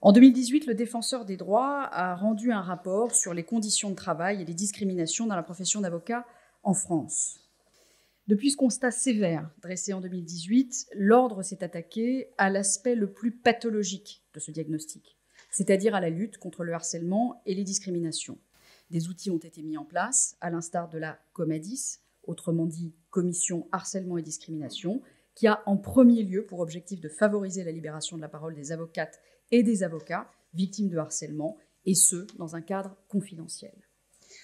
En 2018, le Défenseur des droits a rendu un rapport sur les conditions de travail et les discriminations dans la profession d'avocat en France. Depuis ce constat sévère dressé en 2018, l'Ordre s'est attaqué à l'aspect le plus pathologique de ce diagnostic, c'est-à-dire à la lutte contre le harcèlement et les discriminations. Des outils ont été mis en place, à l'instar de la Comadis, autrement dit Commission harcèlement et discrimination, qui a en premier lieu pour objectif de favoriser la libération de la parole des avocates et des avocats victimes de harcèlement, et ce, dans un cadre confidentiel.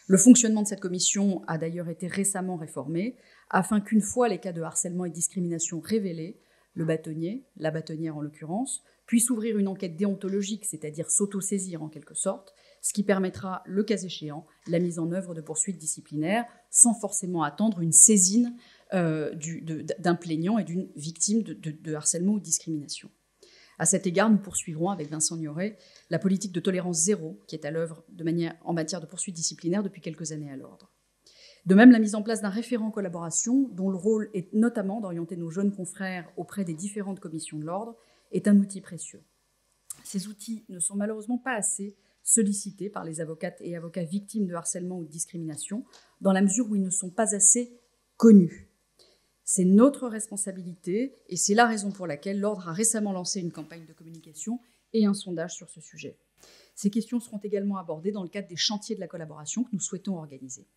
Le fonctionnement de cette commission a d'ailleurs été récemment réformé, afin qu'une fois les cas de harcèlement et de discrimination révélés, le bâtonnier, la bâtonnière en l'occurrence, puisse ouvrir une enquête déontologique, c'est-à-dire s'autosaisir en quelque sorte, ce qui permettra, le cas échéant, la mise en œuvre de poursuites disciplinaires, sans forcément attendre une saisine d'un plaignant et d'une victime de harcèlement ou de discrimination. À cet égard, nous poursuivrons avec Vincent Nioré la politique de tolérance zéro qui est à l'œuvre en matière de poursuites disciplinaires depuis quelques années à l'Ordre. De même, la mise en place d'un référent collaboration, dont le rôle est notamment d'orienter nos jeunes confrères auprès des différentes commissions de l'Ordre, est un outil précieux. Ces outils ne sont malheureusement pas assez sollicités par les avocates et avocats victimes de harcèlement ou de discrimination, dans la mesure où ils ne sont pas assez connus. C'est notre responsabilité et c'est la raison pour laquelle l'Ordre a récemment lancé une campagne de communication et un sondage sur ce sujet. Ces questions seront également abordées dans le cadre des chantiers de la collaboration que nous souhaitons organiser.